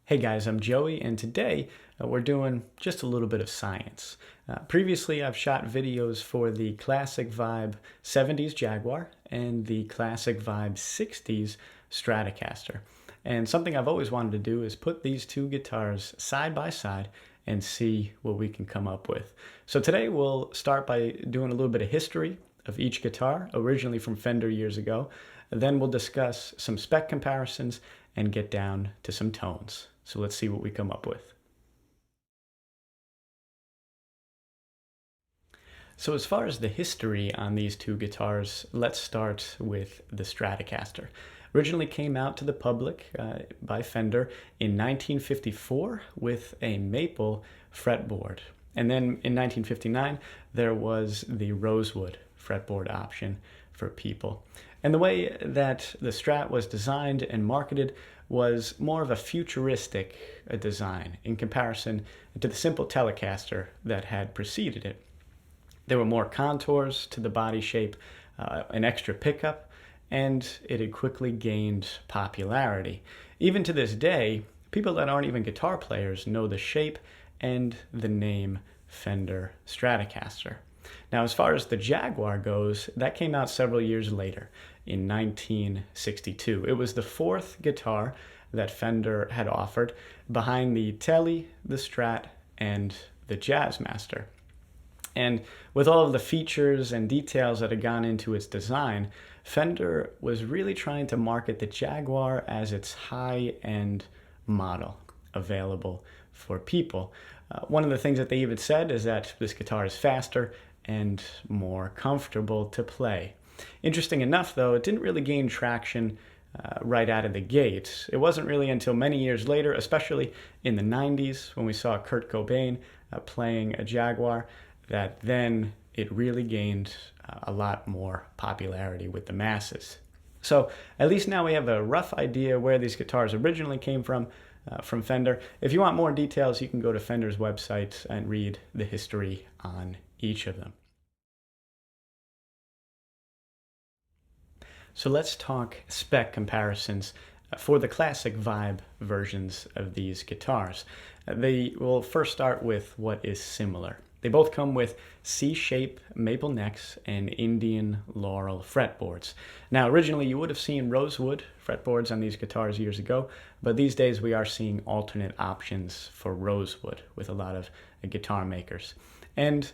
Hey guys, I'm Joey, and today we're doing just a little bit of science. Previously, I've shot videos for the Classic Vibe 70s Jaguar and the Classic Vibe 60s Stratocaster. And something I've always wanted to do is put these two guitars side by side and see what we can come up with. So today we'll start by doing a little bit of history of each guitar, originally from Fender years ago. Then we'll discuss some spec comparisons and get down to some tones. So let's see what we come up with. So as far as the history on these two guitars, let's start with the Stratocaster. Originally came out to the public by Fender in 1954 with a maple fretboard. And then in 1959, there was the rosewood fretboard option for people. And the way that the Strat was designed and marketed was more of a futuristic design in comparison to the simple Telecaster that had preceded it. There were more contours to the body shape, an extra pickup, and it had quickly gained popularity. Even to this day, people that aren't even guitar players know the shape and the name Fender Stratocaster. Now, as far as the Jaguar goes, that came out several years later in 1962. It was the fourth guitar that Fender had offered behind the Tele, the Strat, and the Jazzmaster. And with all of the features and details that had gone into its design, Fender was really trying to market the Jaguar as its high-end model available for people. One of the things that they even said is that this guitar is faster and more comfortable to play. Interesting enough, though, it didn't really gain traction right out of the gate. It wasn't really until many years later, especially in the 90s, when we saw Kurt Cobain playing a Jaguar, that then it really gained a lot more popularity with the masses. So at least now we have a rough idea where these guitars originally came from Fender. If you want more details, you can go to Fender's website and read the history on each of them. So let's talk spec comparisons for the classic Vibe versions of these guitars. They will first start with what is similar. They both come with C-shape maple necks and Indian laurel fretboards. Now, originally you would have seen rosewood fretboards on these guitars years ago, but these days we are seeing alternate options for rosewood with a lot of guitar makers. And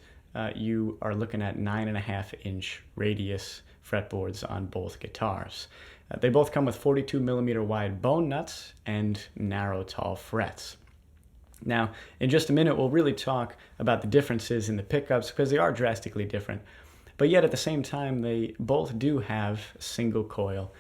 you are looking at 9.5-inch radius fretboards on both guitars. They both come with 42 millimeter wide bone nuts and narrow tall frets. Now, in just a minute, we'll really talk about the differences in the pickups because they are drastically different. But yet at the same time, they both do have single coil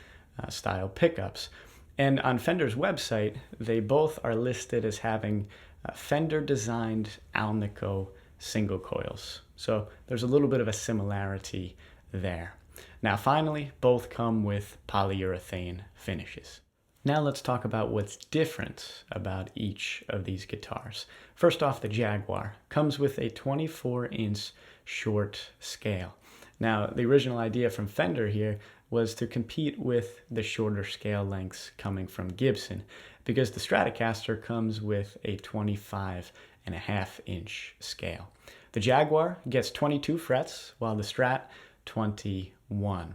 style pickups. And on Fender's website, they both are listed as having Fender designed Alnico single coils. So there's a little bit of a similarity there. Now finally, both come with polyurethane finishes. Now let's talk about what's different about each of these guitars. First off, the Jaguar comes with a 24-inch short scale. Now, the original idea from Fender here was to compete with the shorter scale lengths coming from Gibson, because the Stratocaster comes with a 25.5-inch scale. The Jaguar gets 22 frets, while the Strat 21.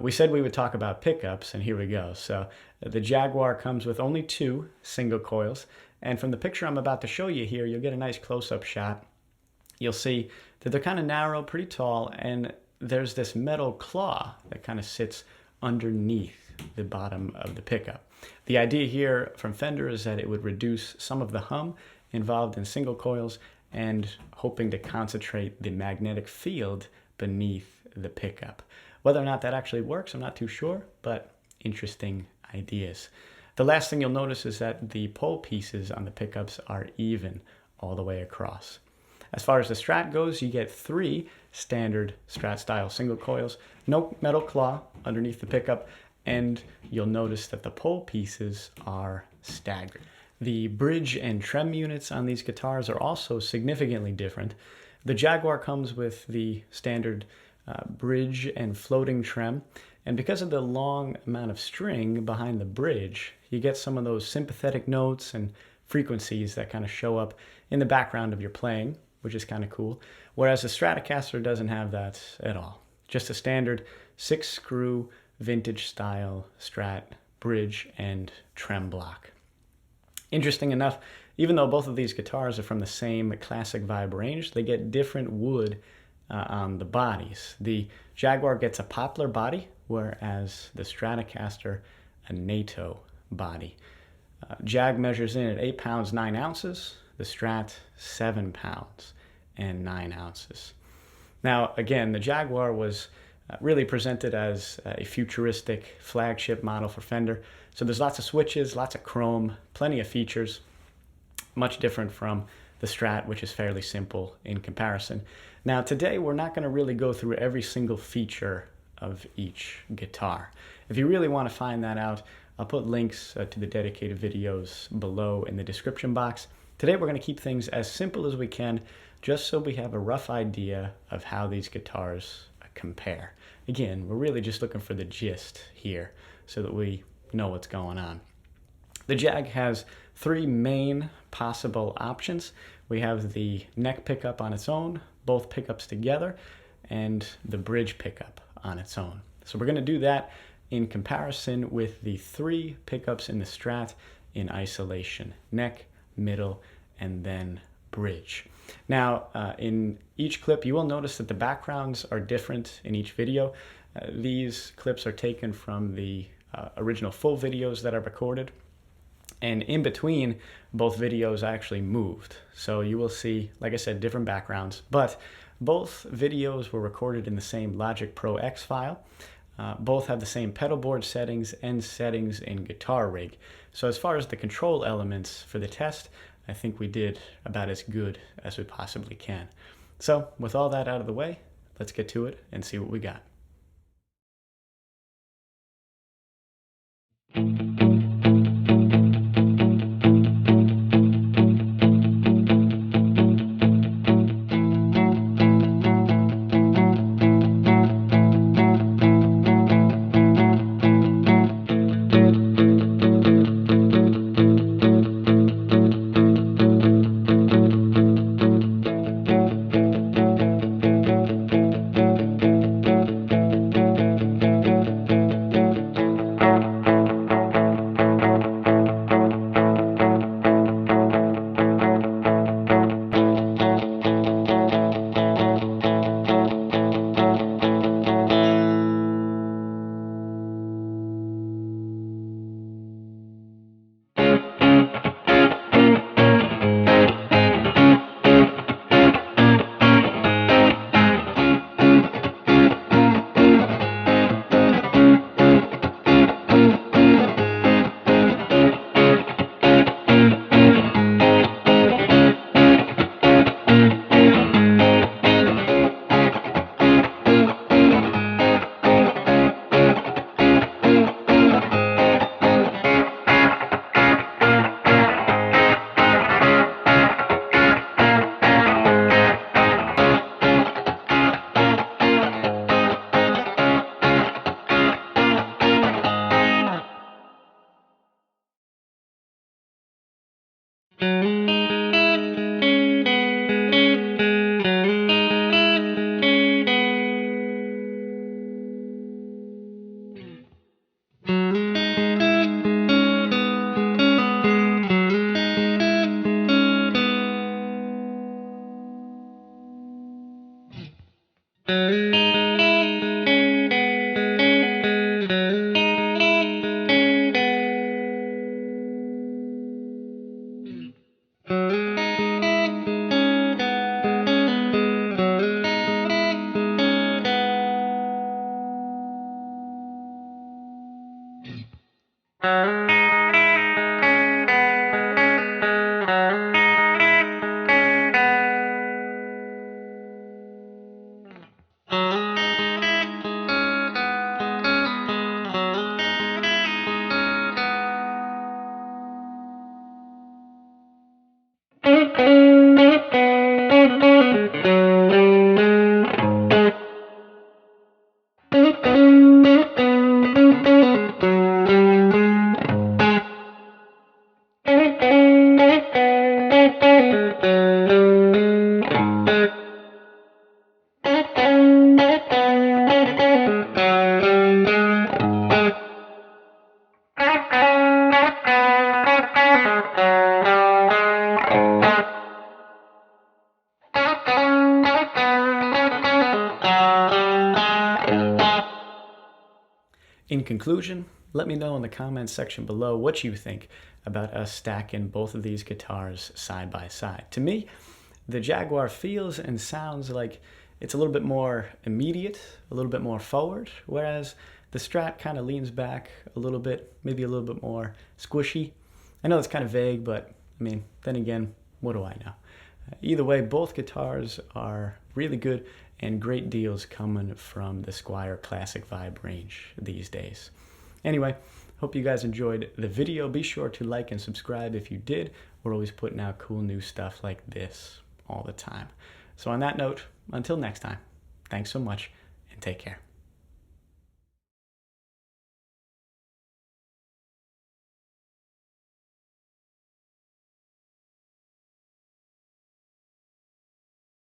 We said we would talk about pickups, and here we go. So the Jaguar comes with only 2 single coils, and from the picture I'm about to show you here, you'll get a nice close-up shot. You'll see that they're kind of narrow, pretty tall, and there's this metal claw that kind of sits underneath the bottom of the pickup. The idea here from Fender is that it would reduce some of the hum involved in single coils and hoping to concentrate the magnetic field beneath the pickup. Whether or not that actually works, I'm not too sure, but interesting ideas. The last thing you'll notice is that the pole pieces on the pickups are even all the way across. As far as the Strat goes, you get 3 standard Strat style single coils, no metal claw underneath the pickup, and you'll notice that the pole pieces are staggered. The bridge and trem units on these guitars are also significantly different. The Jaguar comes with the standard bridge and floating trem, And because of the long amount of string behind the bridge, you get some of those sympathetic notes and frequencies that kind of show up in the background of your playing, which is kind of cool. Whereas the Stratocaster doesn't have that at all. Just a standard 6-screw vintage style Strat bridge and trem block. Interesting enough, even though both of these guitars are from the same classic vibe range, they get different wood on the bodies. The Jaguar gets a poplar body, whereas the Stratocaster a NATO body. Jag measures in at 8 pounds 9 ounces, the Strat 7 pounds and 9 ounces. Now again, the Jaguar was really presented as a futuristic flagship model for Fender. So there's lots of switches, lots of chrome, plenty of features, much different from the Strat, which is fairly simple in comparison. Now today we're not going to really go through every single feature of each guitar. If you really want to find that out, I'll put links to the dedicated videos below in the description box. Today we're going to keep things as simple as we can, just so we have a rough idea of how these guitars compare. Again, we're really just looking for the gist here so that we know what's going on. The Jag has 3 main possible options. We have the neck pickup on its own, both pickups together, and the bridge pickup on its own. So we're going to do that in comparison with the 3 pickups in the Strat in isolation: neck, middle, and then bridge. Now, in each clip, you will notice that the backgrounds are different in each video. These clips are taken from the original full videos that are recorded. And in between both videos, I actually moved. So you will see, like I said, different backgrounds. But both videos were recorded in the same Logic Pro X file. Both have the same pedal board settings and settings in Guitar Rig. So as far as the control elements for the test, I think we did about as good as we possibly can. So with all that out of the way, let's get to it and see what we got. In conclusion, let me know in the comments section below what you think about us stacking both of these guitars side by side. To me, the Jaguar feels and sounds like it's a little bit more immediate, a little bit more forward, whereas the Strat kind of leans back a little bit, maybe a little bit more squishy. I know it's kind of vague, but I mean, then again, what do I know? Either way, both guitars are really good and great deals coming from the Squier Classic Vibe range these days. Anyway, hope you guys enjoyed the video. Be sure to like and subscribe if you did. We're always putting out cool new stuff like this all the time. So on that note, until next time, thanks so much and take care.